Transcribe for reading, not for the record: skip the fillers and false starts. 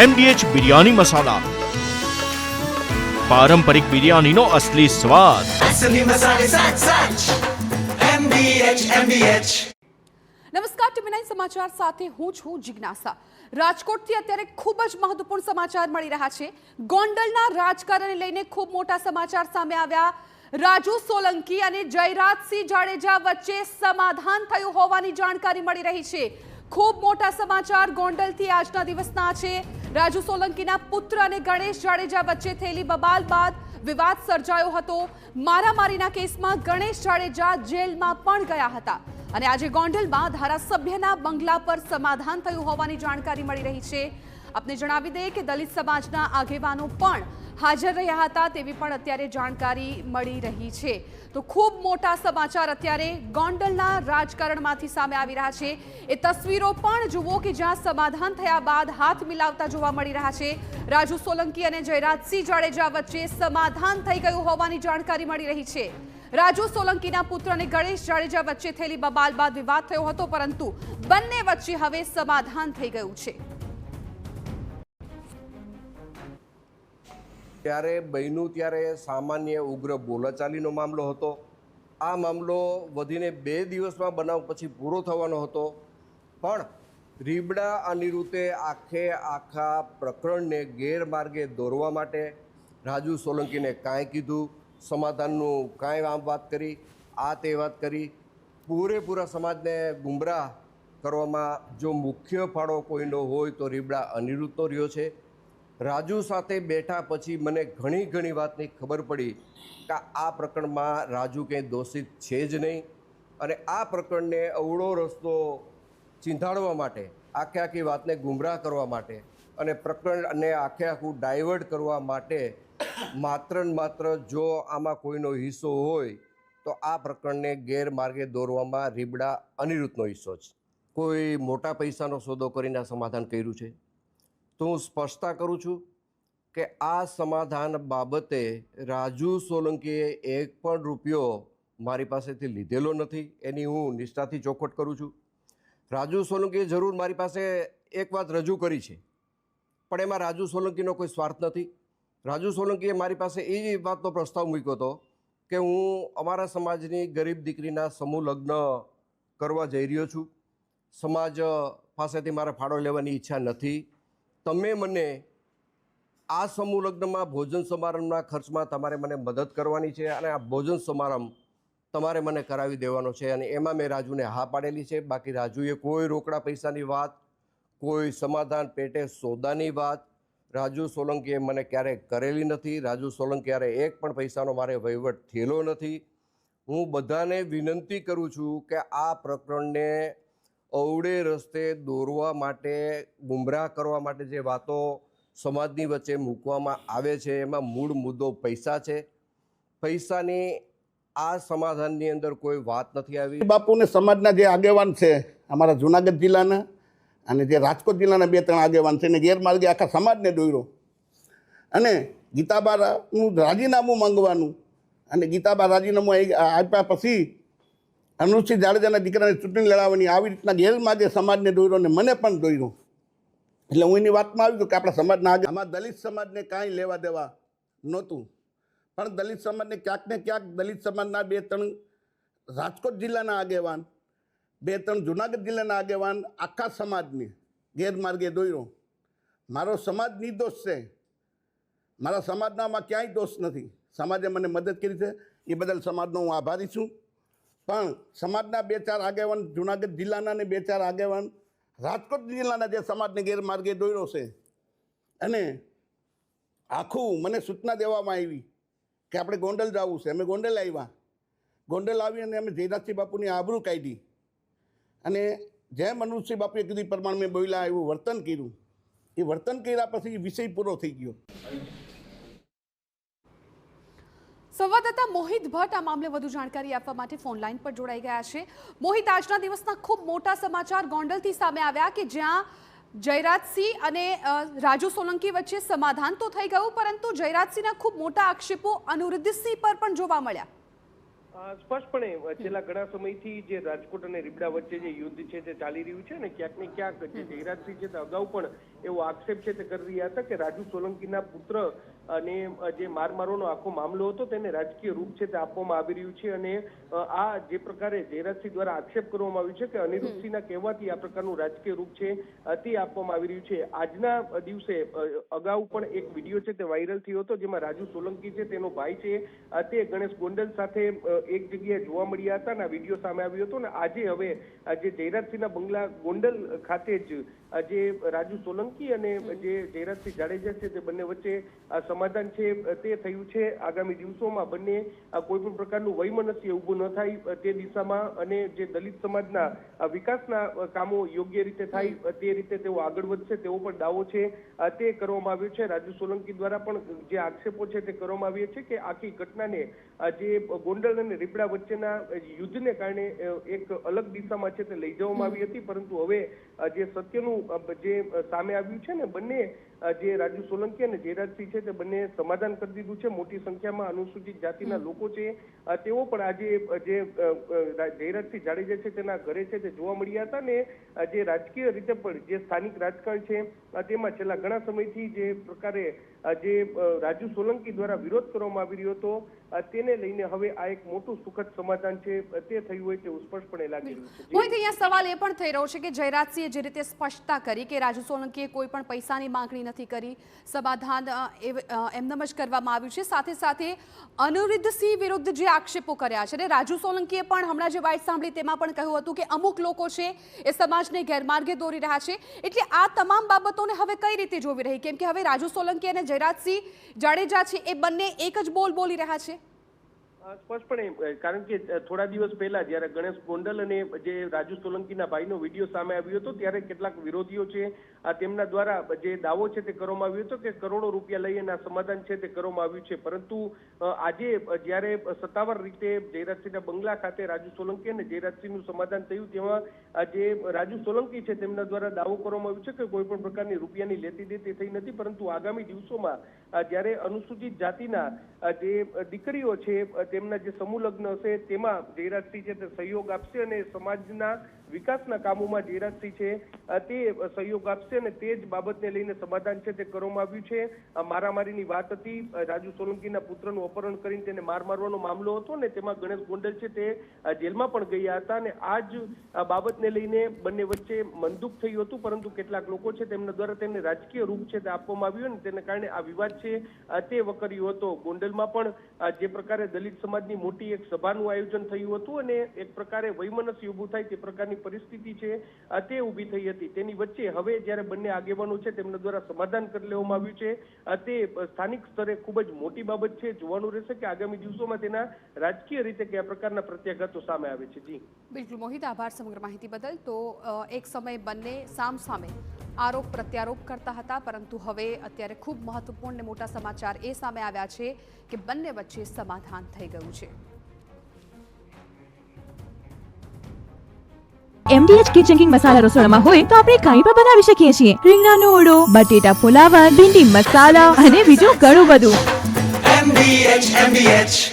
MDH biryani મસાલા, પારંપરિક બિરયાનીનો અસલી સ્વાદ। असली मसाले सच सच MDH નમસ્કાર, ટીવી9 સમાચાર સાથે હું છું જિજ્ઞાસા। રાજકોટથી અત્યારે ખૂબ જ મહત્વપૂર્ણ સમાચાર મળી રહ્યા છે। ગોંડલના રાજકારણને લઈને ખૂબ મોટા સમાચાર સામે આવ્યા। રાજુ સોલંકી અને જયરાજસિંહ જાડેજા વચ્ચે સમાધાન થયું હોવાની જાણકારી મળી રહી છે। ખૂબ મોટા સમાચાર ગોંડલથી આજના દિવસના છે। રાજુ સોલંકીના પુત્ર અને ગણેશ જાડેજા વચ્ચે થયેલી બબાલ બાદ વિવાદ સર્જાયો હતો। મારામારીના કેસમાં ગણેશ જાડેજા જેલમાં પણ ગયા હતા અને આજે ગોંડલમાં ધારાસભ્યના બંગલા પર સમાધાન થયું હોવાની જાણકારી મળી રહી છે। આપને જણાવી દઈએ કે દલિત સમાજના આગેવાનો પણ હાજર રહ્યા હતા તેવી પણ અત્યારે જાણકારી મળી રહી છે। તો ખૂબ મોટા સમાચાર અત્યારે ગોંડલના રાજકારણમાંથી સામે આવી રહ્યા છે। એ તસવીરો પણ જુઓ કે જ્યાં સમાધાન થયા બાદ હાથ મિલાવતા જોવા મળી રહ્યા છે। રાજુ સોલંકી અને જયરાજસિંહ જાડેજા વચ્ચે સમાધાન થઈ ગયું હોવાની જાણકારી મળી રહી છે। રાજુ સોલંકીના પુત્ર અને ગણેશ જાડેજા વચ્ચે થયેલી બબાલ બાદ વિવાદ થયો હતો, પરંતુ બંને વચ્ચે હવે સમાધાન થઈ ગયું છે। ત્યારે બન્યું ત્યારે સામાન્ય ઉગ્ર બોલાચાલીનો મામલો હતો। આ મામલો વધીને 2 દિવસમાં બનાવ પછી પૂરો થવાનો હતો, પણ રીબડા અનિરુદ્ધે આખા પ્રકરણને ગેરમાર્ગે દોરવા માટે રાજુ સોલંકીને કાંઈ કીધું, સમાધાનનું કાંઈ વાત કરી, આ તે વાત કરી, પૂરેપૂરા સમાજને ગુમરાહ કરવામાં જો મુખ્ય ફાળો કોઈનો હોય તો રીબડા અનિરુદ્ધનો રહ્યો છે। રાજુ સાથે બેઠા પછી મને ઘણી વાતની ખબર પડી કે આ પ્રકરણમાં રાજુ કંઈ દોષિત છે જ નહીં, અને આ પ્રકરણને અવળો રસ્તો ચીંધાડવા માટે, આખી વાતને ગુમરાહ કરવા માટે અને પ્રકરણને આખું ડાયવર્ટ કરવા માટે માત્ર ને માત્ર જો આમાં કોઈનો હિસ્સો હોય તો આ પ્રકરણને ગેરમાર્ગે દોરવામાં રીબડા અનિરુદ્ધનો હિસ્સો છે। કોઈ મોટા પૈસાનો સોદો કરીને સમાધાન કર્યું છે તો હું સ્પષ્ટતા કરું છું કે આ સમાધાન બાબતે રાજુ સોલંકીએ એક પણ રૂપિયો મારી પાસેથી લીધેલો નથી, એની હું નિષ્ઠાથી ચોખવટ કરું છું। રાજુ સોલંકીએ જરૂર મારી પાસે એક વાત રજૂ કરી છે, પણ એમાં રાજુ સોલંકીનો કોઈ સ્વાર્થ નથી। રાજુ સોલંકીએ મારી પાસે એ વાતનો પ્રસ્તાવ મૂક્યો હતો કે હું અમારા સમાજની ગરીબ દીકરીના સમૂહ લગ્ન કરવા જઈ રહ્યો છું, સમાજ પાસેથી મારે ફાળો લેવાની ઈચ્છા નથી, તમે મને આ સમૂહ લગ્નમાં ભોજન સમારંભના ખર્ચમાં તમારે મને મદદ કરવાની છે અને આ ભોજન સમારંભ તમારે મને કરાવી દેવાનો છે, અને એમાં મેં રાજુને હા પાડેલી છે। બાકી રાજુએ કોઈ રોકડા પૈસાની વાત, કોઈ સમાધાન પેટે સોદાની વાત રાજુ સોલંકીએ મને ક્યારેય કરેલી નથી। રાજુ સોલંકી ક્યારે એક પણ પૈસાનો મારે વહીવટ થયેલો નથી। હું બધાને વિનંતી કરું છું કે આ પ્રકરણને અવળે રસ્તે દોરવા માટે, ગુમરાહ કરવા માટે જે વાતો સમાજની વચ્ચે મૂકવામાં આવે છે એમાં મૂળ મુદ્દો પૈસા છે। પૈસાની આ સમાધાનની અંદર કોઈ વાત નથી આવી। બાપુને સમાજના જે આગેવાન છે અમારા જુનાગઢ જિલ્લાના અને જે રાજકોટ જિલ્લાના 2-3 આગેવાન છે એને ગેરમાર્ગે આખા સમાજને દોર્યો, અને ગીતાબાનું રાજીનામું માંગવાનું, અને ગીતાબા રાજીનામું આપ્યા પછી અનુસિંહ જાડેજાના દીકરાને ચૂંટણી લડાવવાની આવી રીતના ગેરમાર્ગે સમાજને દોર્યો અને મને પણ દોર્યો। એટલે હું એની વાતમાં આવી ગયો કે આપણા સમાજના આમાં દલિત સમાજને કાંઈ લેવા દેવા નહોતું, પણ દલિત સમાજને ક્યાંક ને ક્યાંક દલિત સમાજના 2-3 રાજકોટ જિલ્લાના આગેવાન, 2-3 જુનાગઢ જિલ્લાના આગેવાન આખા સમાજને ગેરમાર્ગે દોર્યો। મારો સમાજ નિર્દોષ છે, મારા સમાજનામાં ક્યાંય દોષ નથી, સમાજે મને મદદ કરી છે, એ બદલ સમાજનો હું આભારી છું। પણ સમાજના 2-4 આગેવાન જુનાગઢ જિલ્લાના અને 2-4 આગેવાન રાજકોટ જિલ્લાના જે સમાજને ગેરમાર્ગે દોર્યો છે, અને આખું મને સૂચના દેવામાં આવી કે આપણે ગોંડલ જવું છે। અમે ગોંડલ આવ્યા, ગોંડલ આવી અને અમે જયરાજસિંહ બાપુની આબરૂ કાઢી, અને જે મનુષ્ય બાપુએ કીધું પ્રમાણે મેં બોલ્યા એવું વર્તન કર્યું। એ વર્તન કર્યા પછી વિષય પૂરો થઈ ગયો। સંવાદદાતા મોહિત ભટ્ટ આ મામલે વધુ જાણકારી આપવા માટે ફોન લાઈન પર જોડાઈ ગયા છે। મોહિત, આજના દિવસના ખૂબ મોટા સમાચાર ગોંડલથી સામે આવ્યા કે જ્યાં જયરાજસિંહ અને રાજુ સોલંકી વચ્ચે સમાધાન તો થઈ ગયું, પરંતુ જયરાજસિંહના ખૂબ મોટા આક્ષેપો અનિરુદ્ધસિંહ પર પણ જોવા મળ્યા। સ્પષ્ટપણે છેલ્લા ઘણા સમયથી જે રાજકોટ અને રીબડા વચ્ચે જે યુદ્ધ છે તે ચાલી રહ્યું છે ને ક્યાંક ને ક્યાંક જે જયરાજસિંહ છે તે અગાઉ પણ એવો આક્ષેપ છે તે કરી રહ્યા હતા કે રાજુ સોલંકીના પુત્ર અને જે મારમારોનો આખો મામલો હતો તેને રાજકીય રૂપ છે તે આપવામાં આવી રહ્યું છે અને આ જે પ્રકારે જયરાજસિંહ દ્વારા આક્ષેપ કરવામાં આવ્યું છે કે અનિરુદ્ધસિંહના કહેવાથી આ પ્રકારનું રાજકીય રૂપ છે તે આપવામાં આવી રહ્યું છે. આજના દિવસે અગાઉ પણ એક વિડીયો છે તે વાયરલ થયો હતો જેમાં રાજુ સોલંકી છે તેનો ભાઈ છે તે ગણેશ ગોંડલ સાથે એક જગ્યાએ જોવા મળ્યા હતા અને આ વિડીયો સામે આવ્યો હતો ને આજે હવે જે જયરાજસિંહના બંગલા ગોંડલ ખાતે જ જે રાજુ સોલંકી અને જે જયરાજસિંહ જાડેજા છે તે બંને વચ્ચે સમાધાન છે તે થયું છે. આગામી દિવસોમાં બંને કોઈ પણ પ્રકારનું વૈમનસ્ય ઊભું ન થાય તે દિશામાં અને જે દલિત સમાજના વિકાસના કામો યોગ્ય રીતે થાય તે રીતે તેઓ આગળ વધશે તેવો પણ દાવો છે તે કરવામાં આવ્યો છે. રાજુ સોલંકી દ્વારા પણ જે આક્ષેપો છે તે કરવામાં આવ્યા છે કે આખી ઘટનાને જે ગોંડલ અને રીબડા વચ્ચેના યુદ્ધને કારણે એક અલગ દિશામાં છે તે લઈ જવામાં આવી હતી, પરંતુ હવે જે સત્યનું જે સામે આવ્યું છે ને બંને જે રાજુ સોલંકી અને જયરાજસિંહ છે તે બંને સમાધાન કરી દીધું છે. મોટી સંખ્યામાં અનુસૂચિત જાતિના લોકો છે તેઓ પણ આજે જે જયરાજસિંહ જાડેજા છે તેના ઘરે છે તે જોવા મળ્યા હતા ને જે રાજકીય રીતે પણ જે સ્થાનિક રાજકારણ છે તેમાં છેલ્લા ઘણા સમયથી જે પ્રકારે જે રાજુ સોલંકી દ્વારા વિરોધ કરવામાં આવી રહ્યો હતો તેને લઈને હવે આ એક મોટું સુખદ સમાધાન છે તે થયું હોય તેવું સ્પષ્ટપણે લાગી રહ્યું છે. મોહિત, અહીંયા સવાલ એ પણ થઈ રહ્યો છે કે જયરાજસિંહે જે રીતે સ્પષ્ટતા કરી કે રાજુ સોલંકીએ કોઈ પણ પૈસાની માંગણી નથી કરી, સમાધાન એમનેમ જ કરવામાં આવ્યું છે. સાથે સાથે અનિરુદ્ધસિંહ વિરુદ્ધ જે આક્ષેપો કર્યા છે અને રાજુ સોલંકીએ પણ હમણાં જે વાત સાંભળી તેમાં પણ કહ્યું હતું કે અમુક લોકો છે એ સમાજને ગેરમાર્ગે દોરી રહ્યા છે. એટલે આ તમામ બાબતોને હવે કઈ રીતે જોવી રહી, કેમ કે હવે રાજુ સોલંકી અને જયરાજસિંહ જાડેજા છે એ બંને એક જ બોલ બોલી રહ્યા છે. સ્પષ્ટપણે કારણ કે થોડા દિવસ પહેલા જ્યારે ગણેશ ગોંડલ અને જે રાજુ સોલંકીના ભાઈનો વિડીયો સામે આવ્યો હતો ત્યારે કેટલાક વિરોધીઓ છે તેમના દ્વારા જે દાવો છે તે કરવામાં આવ્યો હતો કે કરોડો રૂપિયા લઈ અને આ સમાધાન છે તે કરવામાં આવ્યું છે, પરંતુ આજે જ્યારે સત્તાવાર રીતે જયરાજસિંહના બંગલા ખાતે રાજુ સોલંકી અને જયરાજસિંહનું સમાધાન થયું તેમાં જે રાજુ સોલંકી છે તેમના દ્વારા દાવો કરવામાં આવ્યો છે કે કોઈ પણ પ્રકારની રૂપિયાની લેતી દેતી થઈ નથી, પરંતુ આગામી દિવસોમાં જ્યારે અનુસૂચિત જાતિના જે દીકરીઓ છે તેમના જે સમૂહ લગ્ન હશે તેમાં જયરાજસિંહ છે તે સહયોગ આપશે અને સમાજના વિકાસના કામોમાં જયરાજસિંહ છે તે સહયોગ આપશે અને તે જ બાબતને લઈને સમાધાન છે તે કરવામાં આવ્યું છે. મારામારીની વાત હતી, રાજુ સોલંકીના પુત્રનું અપહરણ કરીને તેને મારવાનો મામલો હતો ને તેમાં ગણેશ ગોંડલ છે તે જેલમાં પણ ગયા હતા અને આ જ બાબતને લઈને બંને વચ્ચે મનદુખ થયું હતું, પરંતુ કેટલાક લોકો છે તેમના દ્વારા તેમને રાજકીય રૂપ છે તે આપવામાં આવ્યું અને તેને કારણે આ વિવાદ છે તે વકર્યો હતો. ગોંડલમાં પણ જે પ્રકારે દલિત સમાજની મોટી એક સભાનું આયોજન થયું હતું અને એક પ્રકારે વૈમનસ્ય ઊભું થાય તે પ્રકારની પરિસ્થિતિ છે તે ઊભી થઈ હતી. તેની વચ્ચે હવે જ્યારે બંને આગેવાનો છે તેમના દ્વારા સમાધાન કરી લેવામાં આવ્યું છે તે સ્થાનિક સ્તરે ખૂબ જ મોટી બાબત છે. જોવાનું રહેશે કે આગામી દિવસોમાં તેના રાજકીય રીતે કયા પ્રકારના પ્રત્યાઘાતો સામે આવે છે. જી બિલકુલ મોહિત, આભાર સમગ્ર માહિતી બદલ. તો એક સમય બંને સામસામે આરોપ પ્રત્યારોપ કરતા હતા, પરંતુ હવે અત્યારે ખૂબ મહત્વપૂર્ણ અને મોટા સમાચાર એ સામે આવ્યા છે કે બંને વચ્ચે સમાધાન થઈ ગયું છે. MDH કિચન કિંગ મસાલા રસોડામાં હોય તો આપણે કાંઈ પણ બનાવી શકીએ છીએ. રીંગણાનો ઓળો, બટેટા ફુલાવર, ભીંડી મસાલા અને બીજું ઘણું બધું. MDH